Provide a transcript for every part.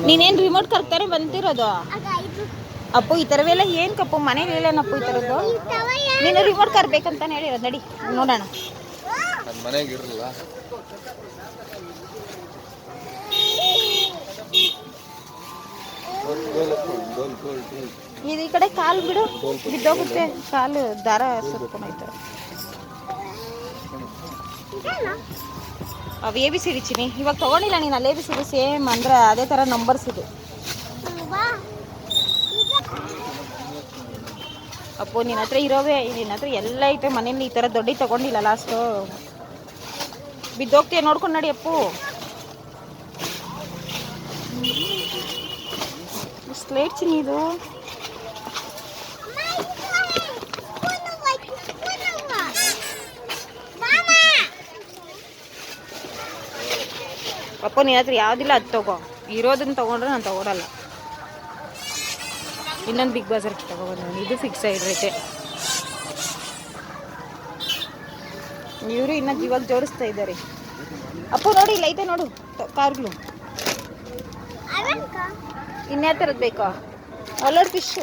ನೀನೇನು ರಿಮೋಟ್ ಕರ್ತಾರೆ ಬಂದಿರೋದು ಅಪ್ಪು ಈ ಥರವೆಲ್ಲ ಏನು ಕಪ್ಪು ಮನೇಲಿ ಹೇಳೇನಪ್ಪು ಈ ಥರದ್ದು ನೀನು ರಿಮೋಟ್ ಕರ್ಬೇಕಂತಾನೆ ಹೇಳಿರೋದು ನಡಿ ನೋಡೋಣ ಮನೆಗೆ ಇರಲಿಲ್ಲ ಇದು ಈ ಕಡೆ ಕಾಲು ಬಿಡು ಬಿದ್ದೋಗುತ್ತೆ ಕಾಲು ದಾರ ಸುತ್ಕೊಂಡೈತೆ ಅವು A B C D Chini ಇವಾಗ ತೊಗೊಂಡಿಲ್ಲ ನೀನು ಅಲ್ಲಿ A B C D same ಅಂದರೆ ಅದೇ ಥರ ನಂಬರ್ಸ್ ಇದು ಅಪ್ಪು ನಿನ್ನ ಹತ್ರ ಇರೋವೆ ನಿನ್ನ ಹತ್ರ ಎಲ್ಲ ಐತೆ ಮನೇಲಿ ಈ ಥರ ದೊಡ್ಡ ತೊಗೊಂಡಿಲ್ಲ ಲಾಸ್ಟು ಬಿದ್ದೋಗ್ತೀಯ ನೋಡ್ಕೊಂಡು ನಡಿ ಅಪ್ಪು ಸ್ಲೇಟ್ ಚಿನ್ನಿ ಇದು ಅಪ್ಪ ನಿನ್ನ ಹತ್ರ ಯಾವುದಿಲ್ಲ ಅದು ತಗೋ ಇರೋದನ್ನ ತೊಗೊಂಡ್ರೆ ನಾನು ತೊಗೊಳಲ್ಲ ಇನ್ನೊಂದು ಬಿಗ್ ಬಜಾರ್ ತೊಗೊಬಂದು ಇದು ಫಿಕ್ಸ್ ಆಗಿರೈತೆ ಇವರು ಇನ್ನು ಇವಾಗ ಜೋಡಿಸ್ತಾ ಇದ್ದಾರೆ ಅಪ್ಪ ನೋಡಿ ಇಲ್ಲ ಐತೆ ನೋಡು ಕಾರ್ಗಳು ಇನ್ಯಾ ಥರದ್ದು ಬೇಕಾ ಅಲ್ಲೋಡು ಫಿಶ್ಶು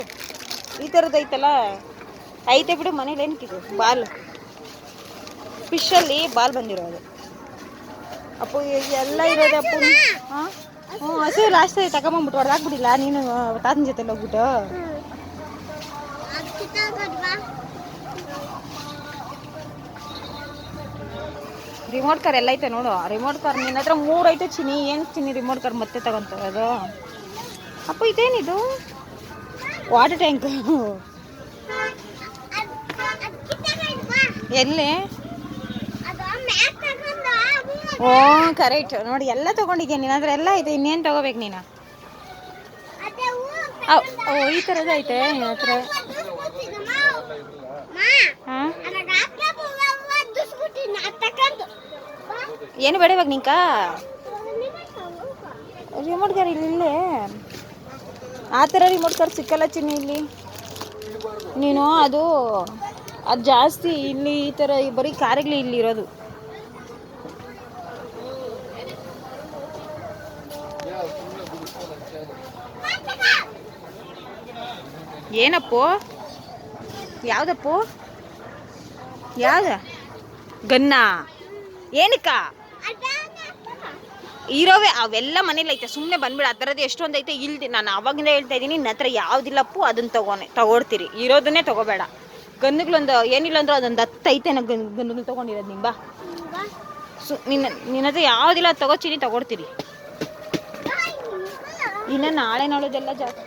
ಈ ಥರದ್ದು ಐತಲ್ಲ ಐತೆ ಬಿಡು ಮನೇಲಿ ಏನಕ್ಕಿದು ಬಾಲ್ ಫಿಶಲ್ಲಿ ಬಾಲ್ ಬಂದಿರೋದು ಅಪ್ಪು ಎಲ್ಲ ಇರೋದು ಅಪ್ಪು ಹಾಂ ಹ್ಞೂ ಹಸು ಲಾಸ್ಟ್ ತಗೊಂಬಂದ್ಬಿಟ್ಟು ಹೊಡೆದಾಕ್ಬಿಟ್ಟಿಲ್ಲ ನೀನು ತಾತನ ಜೊತೆಲಿ ಹೋಗ್ಬಿಟ್ಟು ರಿಮೋಟ್ ಕಾರ್ ಎಲ್ಲ ಐತೆ ನೋಡು ರಿಮೋಟ್ ಕಾರ್ ನಿನ್ನ ಹತ್ರ 3 ಐತೆ ಚಿನಿ ಏನು ಚಿನಿ ರಿಮೋಟ್ ಕಾರ್ ಮತ್ತೆ ತಗೊಂತರೋದು ಅಪ್ಪ ಇದೇನಿದು ವಾಟರ್ ಟ್ಯಾಂಕ್ ಎಲ್ಲಿ ಓ ಕರೆಕ್ಟ್ ನೋಡಿ ಎಲ್ಲ ತೊಗೊಂಡಿದ್ಯಾ ನಿನ್ನ ಹತ್ರ ಎಲ್ಲ ಐತೆ ಇನ್ನೇನು ತೊಗೋಬೇಕು ನೀನು ಓ ಈ ಥರದ್ದು ಐತೆ ನಿನ್ನ ಹತ್ರ ಹಾಂ ಏನು ಬೇಡ ಇವಾಗ ನಿಂಕ ರಿಮೋಟ್ ಕಾರ್ ಇಲ್ಲೇ ಆ ಥರ ರಿಮೋಟ್ ಕಾರ್ ಸಿಕ್ಕಲ್ಲ ಚಿನ್ನಿ ಇಲ್ಲಿ ನೀನು ಅದು ಜಾಸ್ತಿ ಇಲ್ಲಿ ಈ ಥರ ಬರೀ ಕಾರುಗಳು ಇಲ್ಲಿ ಇರೋದು ಏನಪ್ಪು ಯಾವುದಪ್ಪು ಯಾವ್ದ ಗನ್ನ ಏನಕ್ಕ ಇರೋವೆ ಅವೆಲ್ಲ ಮನೇಲಿ ಐತೆ ಸುಮ್ಮನೆ ಬಂದ್ಬಿಡ ಆ ಥರದ್ದು ಎಷ್ಟೊಂದು ಐತೆ ಇಲ್ದಿ ನಾನು ಅವಾಗಿಂದ ಹೇಳ್ತಾ ಇದ್ದೀನಿ ನಿನ್ನ ಹತ್ರ ಯಾವುದಿಲ್ಲಪ್ಪು ಅದನ್ನು ತಗೊಳ್ತೀರಿ ಇರೋದನ್ನೇ ತಗೋಬೇಡ ಗನ್ನುಗಳೊಂದು ಏನಿಲ್ಲ ಅಂದ್ರೆ ಅದೊಂದು 10 ಐತೆ ನಾ ಗನ್ನುಗಳು ತೊಗೊಂಡಿರೋದು ನಿಂಬ ನಿನ್ನ ಹತ್ರ ಯಾವುದಿಲ್ಲ ಅದು ತಗೋತೀನಿ ತಗೊಳ್ತೀರಿ ಇನ್ನು ನಾಳೆ ನೋಡೋದೆಲ್ಲ ಜಾಸ್ತಿ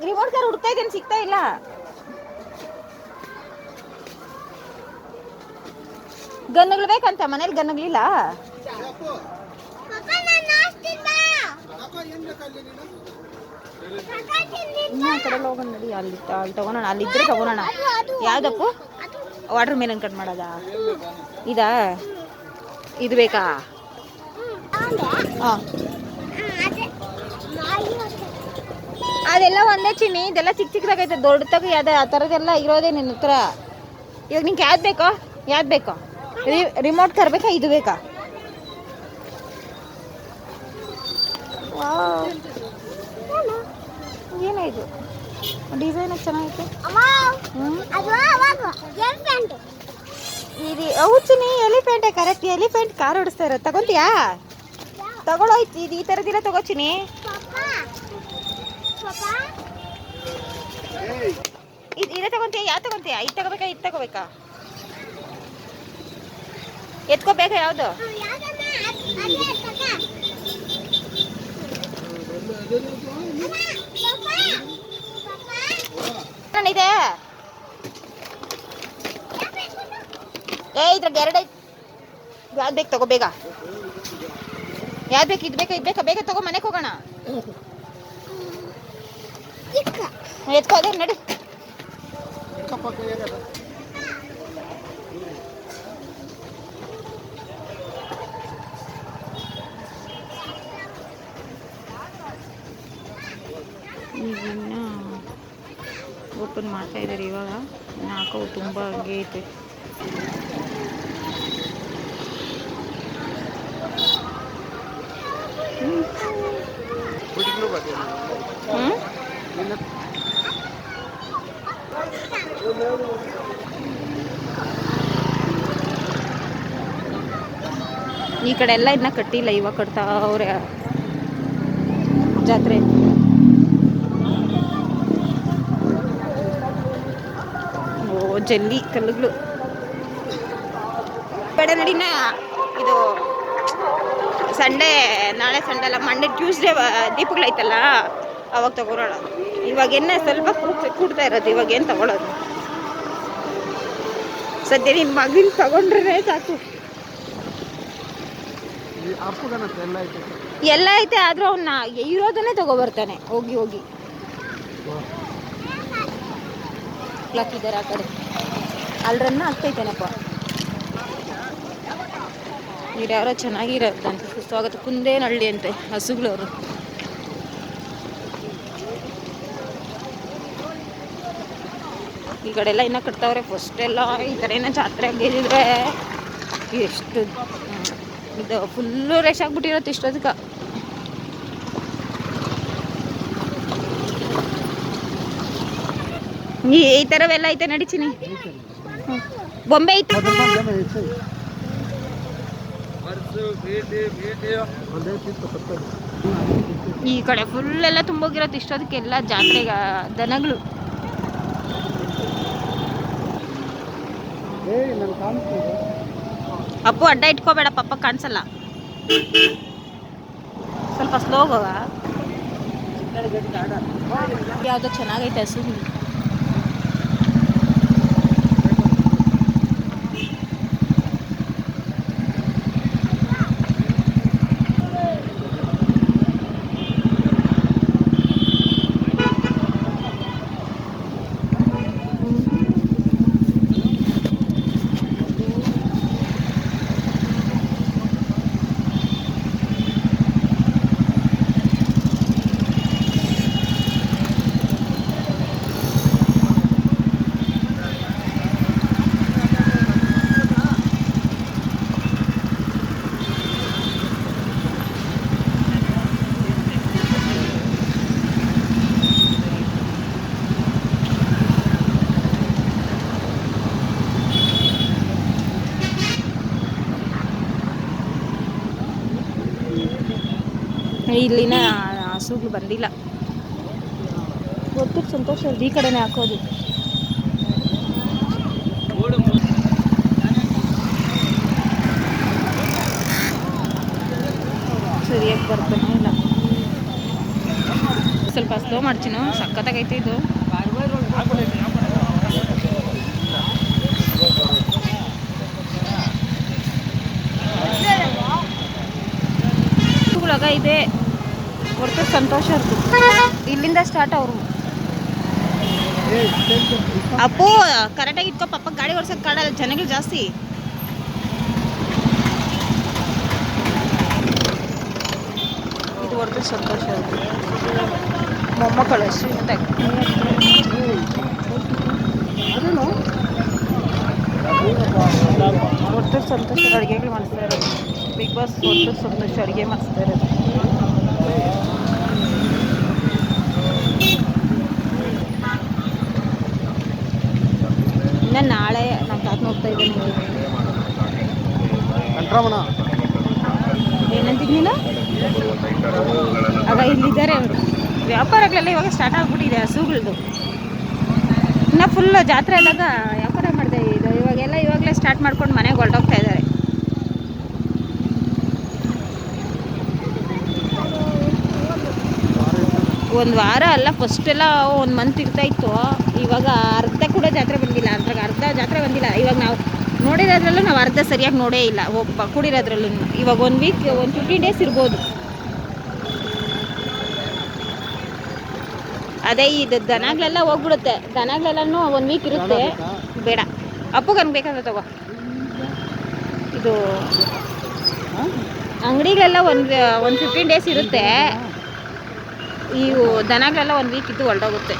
ರಿಮೋಟ್ ಕಾರ್ ಹುಡ್ತಾ ಇದ್ದೇನೆ ಸಿಗ್ತಾ ಇಲ್ಲ ಗನ್ನುಗಳು ಬೇಕಂತ ಮನೇಲಿ ಗನ್ನುಗಳಿಲ್ಲ ಇನ್ನು ಆ ಕಡೆ ಹೋಗೋಣ ನಡಿ ಅಲ್ಲಿ ತಗೊಳೋಣ ಅಲ್ಲಿದ್ದರೆ ತಗೊಳೋಣ ಯಾವ್ದಪ್ಪು ವಾಟರ್ ಮೇಲನ್ ಕಟ್ ಮಾಡೋದಾ ಇದಾ ಇದು ಬೇಕಾ ಹಾಂ ಅದೆಲ್ಲ ಒಂದೇ ಚಿನ್ನಿ ಇದೆಲ್ಲ ಚಿಕ್ಕ ಚಿಕ್ಕದಾಗೈತೆ ದೊಡ್ಡದಾಗಿ ಅದೇ ಆ ಥರದ್ದೆಲ್ಲ ಇರೋದೇ ನಿನ್ನ ಹತ್ರ ಇವಾಗ ನಿಂಗೆ ಯಾವ್ದು ಬೇಕೋ ರಿಮೋಟ್ ಕಾರ್ ಬೇಕಾ ಇದು ಬೇಕಾ ಏನಾಯ್ತು ಡಿಸೈನ್ ಚೆನ್ನಾಗೈತೆ ಇದು ಹೌಚಿನಿ ಎಲಿಫೆಂಟೇ ಕರೆಕ್ಟ್ ಎಲಿಫೆಂಟ್ ಕಾರ್ ಓಡಿಸ್ತಾ ಇರೋದು ತಗೊಂತೀಯಾ ತಗೊಳ್ಳೋಯ್ತು ಇದು ಈ ಥರದಿಲ್ಲ ತಗೋಚಿನಿ ಇದೇ ತಗೊಂತೀಯ ಯಾವ ತಗೊಂತೀಯ ಇದು ತಗೋಬೇಕಾ ಇದು ತಗೋಬೇಕಾ ಎತ್ಕೋಬೇಕಾ ಯಾವುದು ಇದೆ ಇದ್ರಾಗ 2 ಐತೆ ಯಾವ್ದು ಬೇಕು ತಗೋ ಬೇಗ ಯಾವ್ದು ಬೇಕು ಇದು ಬೇಕಾ ಬೇಗ ತಗೋ ಮನೆಗೆ ಹೋಗೋಣ ಎತ್ಕೋ ಅದೇ ನಡಿ ಈಗಿನ್ನ ಓಪನ್ ಮಾಡ್ತಾ ಇದ್ದಾರೆ ಇವಾಗ ಹಾಕೋವು ತುಂಬ ಹಂಗೆ ಐತೆ ಹ್ಞೂ ಈ ಕಡೆ ಎಲ್ಲ ಇನ್ನ ಕಟ್ಟಿಲ್ಲ, ಇವಾಗ ಕಟ್ತಾ ಅವ್ರೆ ಜಾತ್ರೆ. ಓ ಜಲ್ಲಿ ಕಲ್ಲುಗಳು ಬೇಡ ನಡಿನ. ಇದು ಸಂಡೇ, ನಾಳೆ ಸಂಡೇ ಅಲ್ಲ, ಮಂಡೇ ಟ್ಯೂಸ್ಡೇ ದೀಪಗಳೈತಲ್ಲ ಅವಾಗ ತಗೊಳೋಣ. ಇವಾಗ ಸ್ವಲ್ಪ ಕೂಡ್ತಾ ಇರೋದು, ಇವಾಗ ಏನು ತಗೊಳ್ಳೋದು. ಸದ್ಯ ನಿನ್ನ ಮಗನ ತಗೊಂಡ್ರೆ ಸಾಕು. ಎಲ್ಲ ಐತೆ, ಆದ್ರೂ ಅವನ್ನ ಇರೋದನ್ನೇ ತಗೊಬರ್ತಾನೆ ಹೋಗಿ ಹೋಗಿ. ಹಾಕಿದ್ದಾರೆ ಆ ಕಡೆ, ಅಲ್ರನ್ನ ಆಗ್ತೈತೇನಪ್ಪ. ಇವ್ರು ಯಾರೋ ಚೆನ್ನಾಗಿರೋದಂತೆ, ಸುಸ್ವಾಗತ ಕುಂದೇನಹಳ್ಳಿ ಅಂತೆ ಹಸುಗಳವರು. ಈ ಕಡೆ ಎಲ್ಲ ಇನ್ನೂ ಕಟ್ತಾವ್ರೆ. ಫಸ್ಟ್ ಎಲ್ಲ ಈ ಥರ ಏನೋ ಜಾತ್ರೆ ಆಗಿದ್ರೆ ಎಷ್ಟು ಇದು ಫುಲ್ಲು ರೇಷ್ ಆಗ್ಬಿಟ್ಟಿರತ್ತೆ ಇಷ್ಟೊದಕ್ಕೆ. ಈ ಥರವೆಲ್ಲ ಐತೆ ನಡಿತೀನಿ. ಬೊಂಬೆ ಐತೆ, ಈ ಕಡೆ ಫುಲ್ ಎಲ್ಲ ತುಂಬೋಗಿರತ್ತೆ ಇಷ್ಟೊದಕ್ಕೆಲ್ಲ ಜಾತ್ರೆಗ ದನಗಳು. ಅಪ್ಪು ಅಡ್ಡ ಇಟ್ಕೋಬೇಡ, ಪಪ್ಪ ಕಾಣಿಸಲ್ಲ. ಸ್ವಲ್ಪ ಸ್ಲೋ ಹೋಗ. ಯಾವುದೋ ಚೆನ್ನಾಗೈತೆ ಹಸು. ಇಲ್ಲಿನ ಹಸುಗಳು ಬಂದಿಲ್ಲ. ಗೊತ್ತು ಸಂತೋಷ, ಈ ಕಡೆನೇ ಹಾಕೋದು. ಸರಿಯಾಗಿ ಬರ್ತಾನೆ ಇಲ್ಲ. ಸ್ವಲ್ಪ ಸ್ಲೋ ಮಾಡ್ತೀನಿ, ಸಖತ್ತಾಗೈತೆ ಇದು. ಇದೆ ಹೊರತು ಸಂತೋಷ ಇಲ್ಲಿಂದ ಸ್ಟಾರ್ಟ್. ಅವರು ಅಪ್ಪು ಕರೆಕ್ಟಾಗಿ ಇಟ್ಕೋ, ಪಪ್ಪ ಗಾಡಿ ಓಡ್ಸೋಕೆ ಕಾಡಲ್ಲ, ಜನಗಳು ಜಾಸ್ತಿ. ಇದು ಹೊರತು ಸಂತೋಷ. ಮೊಮ್ಮಕ್ಕಳು ಶ್ರೀಮಂತ ಹೊರತು ಸಂತೋಷ ಅಡುಗೆಗಳು ಮಾಡಿಸ್ತಾ ಇರೋದು. ಬಿಗ್ ಬಾಸ್ ಹೊರತು ಸಂತೋಷ ಅಡುಗೆ ಮಾಡಿಸ್ತಾ ಇರೋದು. ಇನ್ನು ನಾಳೆ ನಮ್ಮ ತಾತ ನೋಡ್ತಾ ಇದ್ದೀನಿ. ಏನಂತಿದ್ದೀನ ಆಗ ಇಲ್ಲಿದ್ದಾರೆ ಅವರು. ವ್ಯಾಪಾರಗಳೆಲ್ಲ ಇವಾಗ ಸ್ಟಾರ್ಟ್ ಆಗ್ಬಿಟ್ಟಿದೆ ಹಸುಗಳದ್ದು. ಇನ್ನು ಫುಲ್ ಜಾತ್ರೆ ಆದಾಗ ವ್ಯಾಪಾರ ಮಾಡಿದೆ ಇದು. ಇವಾಗಲೇ ಸ್ಟಾರ್ಟ್ ಮಾಡ್ಕೊಂಡು ಮನೆಗೆ ಹೊರಟೋಗ್ತಾ ಇದ್ದಾರೆ. ಒಂದು ವಾರ ಅಲ್ಲ, ಫಸ್ಟ್ ಎಲ್ಲ 1 ಮಂತ್ ಇರ್ತಾಯಿತ್ತು. ಇವಾಗ ಅರ್ಧ ಕೂಡ ಜಾತ್ರೆ ಬಂದಿಲ್ಲ, ಅರ್ಧ ಜಾತ್ರೆ ಬಂದಿಲ್ಲ. ಇವಾಗ ನಾವು ನೋಡಿರೋದ್ರಲ್ಲೂ ನಾವು ಅರ್ಧ ಸರಿಯಾಗಿ ನೋಡೇ ಇಲ್ಲ, ಕೂಡಿರೋದ್ರಲ್ಲೂ. ಇವಾಗ 1 ವೀಕ್ 15 ಡೇಸ್ ಇರ್ಬೋದು. ಅದೇ ಇದು ದನಗಳೆಲ್ಲ ಹೋಗ್ಬಿಡುತ್ತೆ. ದನಗಳೆಲ್ಲನೂ 1 ವೀಕ್ ಇರುತ್ತೆ. ಬೇಡ ಅಪ್ಪಗೆ ಬೇಕಾದ್ರೆ ತಗೋ. ಇದು ಅಂಗಡಿಗಳೆಲ್ಲ ಒಂದು 15 ಡೇಸ್ ಇರುತ್ತೆ. ಇವು ದನಗಳೆಲ್ಲ 1 ವೀಕ್ ಇದ್ದು ಹೊರಟೋಗುತ್ತೆ.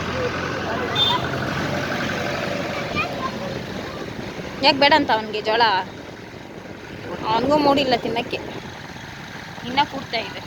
ಯಾಕೆ ಬೇಡ ಅಂತ ಅವನಿಗೆ ಜೋಳ? ಅವನಿಗೂ ಮೂಡಿಲ್ಲ ತಿನ್ನೋಕ್ಕೆ, ಇನ್ನೂ ಕೂಡ್ತಾ ಇದೆ.